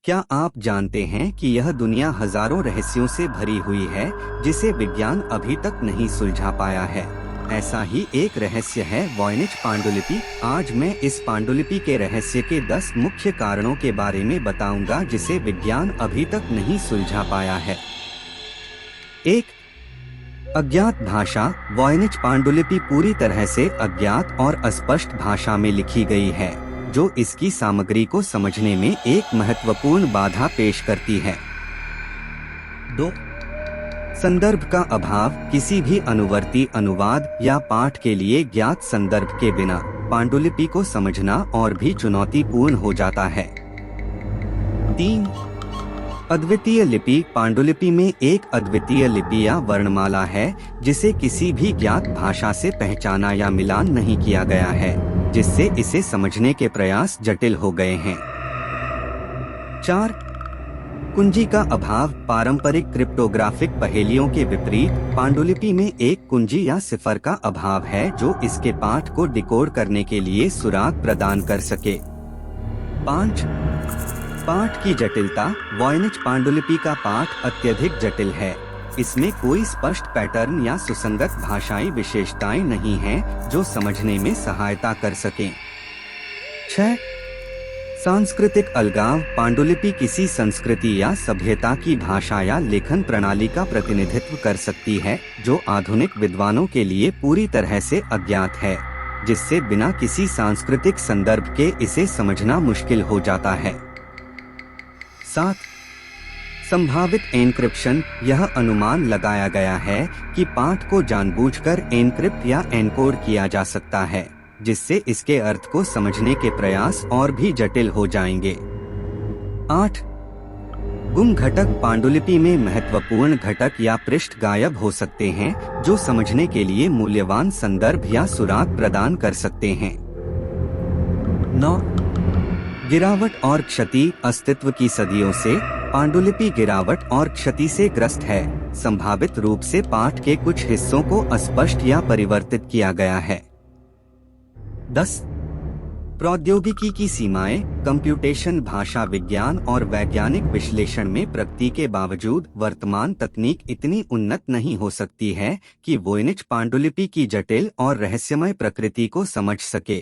क्या आप जानते हैं कि यह दुनिया हजारों रहस्यों से भरी हुई है जिसे विज्ञान अभी तक नहीं सुलझा पाया है। ऐसा ही एक रहस्य है वॉयनिच पांडुलिपि। आज मैं इस पांडुलिपि के रहस्य के 10 मुख्य कारणों के बारे में बताऊंगा जिसे विज्ञान अभी तक नहीं सुलझा पाया है। 1. अज्ञात भाषा। वॉयनिच पांडुलिपि पूरी तरह से अज्ञात और अस्पष्ट भाषा में लिखी गई है, जो इसकी सामग्री को समझने में एक महत्वपूर्ण बाधा पेश करती है। 2. संदर्भ का अभाव। किसी भी अनुवर्ती अनुवाद या पाठ के लिए ज्ञात संदर्भ के बिना पांडुलिपि को समझना और भी चुनौतीपूर्ण हो जाता है। 3. अद्वितीय लिपि। पांडुलिपि में एक अद्वितीय लिपि या वर्णमाला है जिसे किसी भी ज्ञात भाषा से पहचाना या मिलान नहीं किया गया है, जिससे इसे समझने के प्रयास जटिल हो गए हैं। 4. कुंजी का अभाव। पारंपरिक क्रिप्टोग्राफिक पहेलियों के विपरीत पांडुलिपि में एक कुंजी या सिफर का अभाव है जो इसके पाठ को डिकोड करने के लिए सुराग प्रदान कर सके। 5. पाठ की जटिलता। वॉयनिच पांडुलिपि का पाठ अत्यधिक जटिल है। इसमें कोई स्पष्ट पैटर्न या सुसंगत भाषाई विशेषताएं नहीं हैं जो समझने में सहायता कर सकें। 6. सांस्कृतिक अलगाव। पांडुलिपि किसी संस्कृति या सभ्यता की भाषा या लेखन प्रणाली का प्रतिनिधित्व कर सकती है जो आधुनिक विद्वानों के लिए पूरी तरह से अज्ञात है, जिससे बिना किसी सांस्कृतिक संदर्भ के इसे समझना मुश्किल हो जाता है। 7. संभावित एन्क्रिप्शन। यह अनुमान लगाया गया है कि पाठ को जानबूझकर एन्क्रिप्ट या एनकोड किया जा सकता है, जिससे इसके अर्थ को समझने के प्रयास और भी जटिल हो जाएंगे। 8. गुम घटक। पांडुलिपि में महत्वपूर्ण घटक या पृष्ठ गायब हो सकते हैं जो समझने के लिए मूल्यवान संदर्भ या सुराग प्रदान कर सकते हैं। 9. गिरावट और क्षति। अस्तित्व की सदियों से पांडुलिपि गिरावट और क्षति से ग्रस्त है। संभावित रूप से पाठ के कुछ हिस्सों को अस्पष्ट या परिवर्तित किया गया है। 10. प्रौद्योगिकी की सीमाएं। कंप्यूटेशन, भाषा विज्ञान और वैज्ञानिक विश्लेषण में प्रगति के बावजूद वर्तमान तकनीक इतनी उन्नत नहीं हो सकती है कि वॉयनिच पांडुलिपि की जटिल और रहस्यमय प्रकृति को समझ सके।